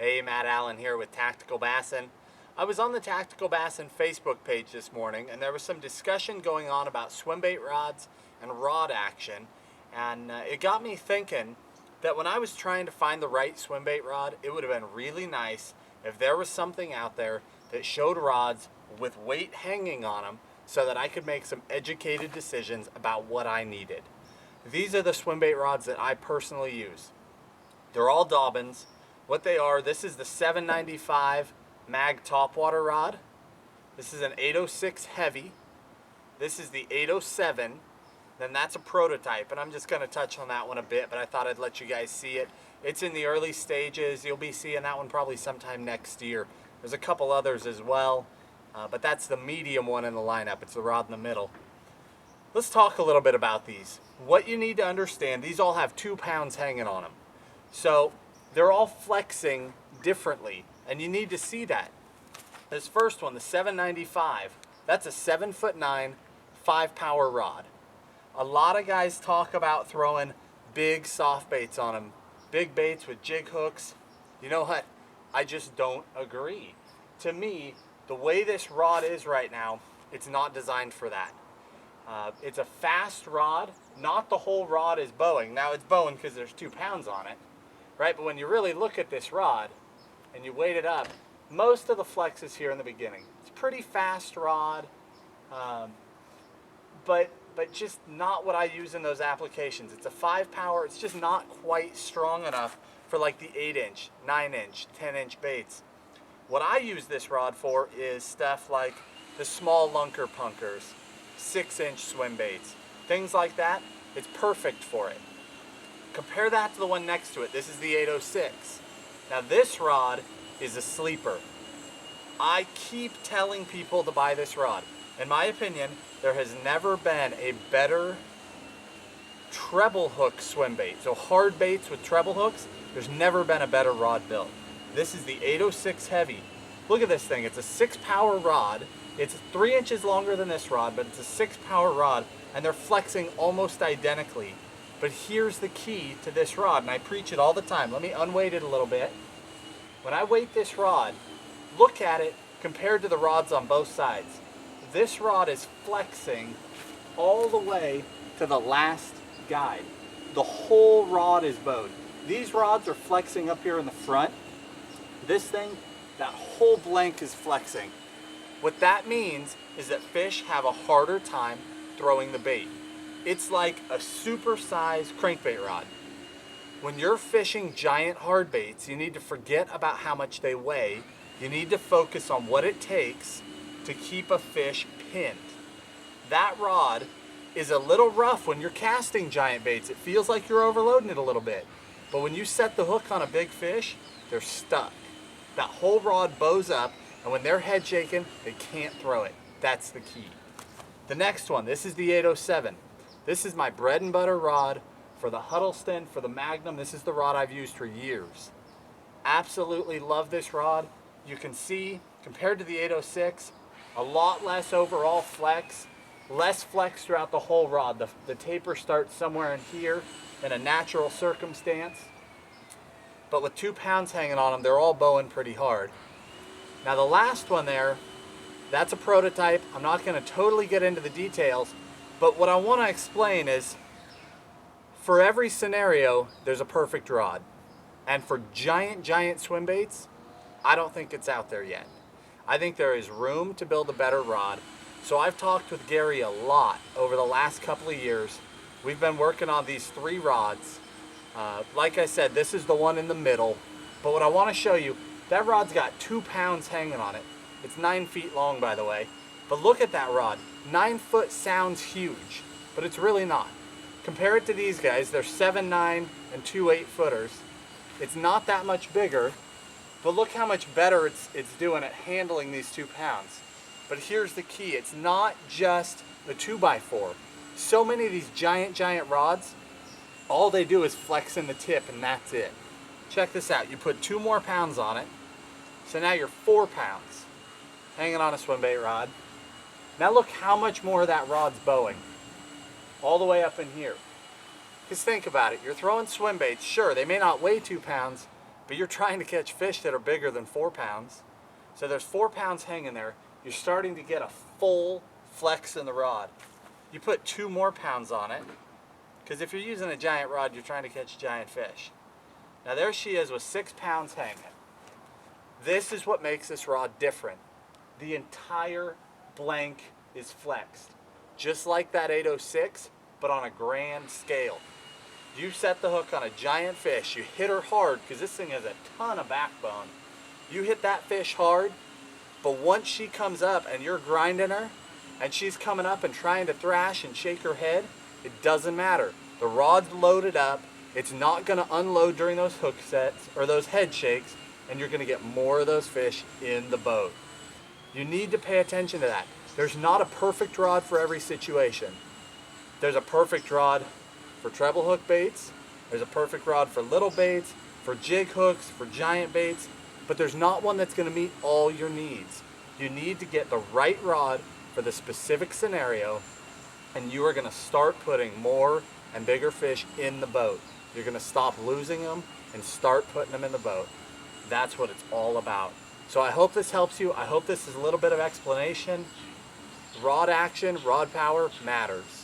Hey, Matt Allen here with Tactical Bassin. I was on the Tactical Bassin Facebook page this morning, and there was some discussion going on about swimbait rods and rod action, and it got me thinking that when I was trying to find the right swimbait rod, it would have been really nice if there was something out there that showed rods with weight hanging on them so that I could make some educated decisions about what I needed. These are the swimbait rods that I personally use. They're all Dobbins. What they are, this is the 795 mag topwater rod. This is an 806 heavy. This is the 807. Then that's a prototype, and I'm just going to touch on that one a bit, but I thought I'd let you guys see it. It's in the early stages. You'll be seeing that one probably sometime next year. There's a couple others as well, but that's the medium one in the lineup. It's the rod in the middle. Let's talk a little bit about these. What you need to understand, these all have 2 pounds hanging on them. So they're all flexing differently, and you need to see that. This first one, the 795, that's a 7'9", 5-power rod. A lot of guys talk about throwing big soft baits on them, big baits with jig hooks. You know what? I just don't agree. To me, the way this rod is right now, it's not designed for that. It's a fast rod. Not the whole rod is bowing. Now it's bowing because there's 2 pounds on it, right? But when you really look at this rod and you weight it up, most of the flex is here in the beginning. It's a pretty fast rod, but just not what I use in those applications. It's a 5-power. It's just not quite strong enough for like the 8-inch, 9-inch, 10-inch baits. What I use this rod for is stuff like the small lunker punkers, 6-inch swim baits, things like that. It's perfect for it. Compare that to the one next to it. This is the 806. Now this rod is a sleeper. I keep telling people to buy this rod. In my opinion, there has never been a better treble hook swim bait. So hard baits with treble hooks, there's never been a better rod built. This is the 806 heavy. Look at this thing. It's a 6-power rod. It's 3 inches longer than this rod, but it's a 6-power rod, and they're flexing almost identically. But here's the key to this rod, and I preach it all the time. Let me unweight it a little bit. When I weight this rod, look at it compared to the rods on both sides. This rod is flexing all the way to the last guide. The whole rod is bowed. These rods are flexing up here in the front. This thing, that whole blank is flexing. What that means is that fish have a harder time throwing the bait. It's like a super-sized crankbait rod. When you're fishing giant hard baits, you need to forget about how much they weigh. You need to focus on what it takes to keep a fish pinned. That rod is a little rough when you're casting giant baits. It feels like you're overloading it a little bit. But when you set the hook on a big fish, they're stuck. That whole rod bows up, and when they're head shaking, they can't throw it. That's the key. The next one, this is the 807. This is my bread and butter rod for the Huddleston, for the Magnum. This is the rod I've used for years. Absolutely love this rod. You can see, compared to the 806, a lot less overall flex, less flex throughout the whole rod. The taper starts somewhere in here in a natural circumstance. But with 2 pounds hanging on them, they're all bowing pretty hard. Now the last one there, that's a prototype. I'm not going to totally get into the details, but what I want to explain is for every scenario, there's a perfect rod. And for giant swim baits, I don't think it's out there yet. I think there is room to build a better rod. So I've talked with Gary a lot over the last couple of years. We've been working on these 3 rods. Like I said, this is the one in the middle. But what I want to show you, that rod's got 2 pounds hanging on it. It's 9 feet long, by the way. But look at that rod. 9 foot sounds huge, but it's really not. Compare it to these guys. They're 7'9" and 2 8-footers. It's not that much bigger, but look how much better it's doing at handling these 2 pounds. But here's the key. It's not just the 2x4. So many of these giant rods, all they do is flex in the tip, and that's it. Check this out. You put 2 more pounds on it, so now you're 4 pounds hanging on a swim bait rod. Now look how much more of that rod's bowing, all the way up in here. Because think about it, you're throwing swim baits. Sure, they may not weigh 2 pounds, but you're trying to catch fish that are bigger than 4 pounds. So there's 4 pounds hanging there. You're starting to get a full flex in the rod. You put 2 more pounds on it, because if you're using a giant rod, you're trying to catch giant fish. Now there she is with 6 pounds hanging. This is what makes this rod different. The entire blank is flexed, just like that 806, but on a grand scale. You set the hook on a giant fish, you hit her hard, because this thing has a ton of backbone. You hit that fish hard, but once she comes up and you're grinding her, and she's coming up and trying to thrash and shake her head, it doesn't matter. The rod's loaded up, it's not gonna unload during those hook sets, or those head shakes, and you're gonna get more of those fish in the boat. You need to pay attention to that. There's not a perfect rod for every situation. There's a perfect rod for treble hook baits, there's a perfect rod for little baits, for jig hooks, for giant baits, but there's not one that's gonna meet all your needs. You need to get the right rod for the specific scenario, and you are gonna start putting more and bigger fish in the boat. You're gonna stop losing them and start putting them in the boat. That's what it's all about. So I hope this helps you. I hope this is a little bit of explanation. Rod action, rod power matters.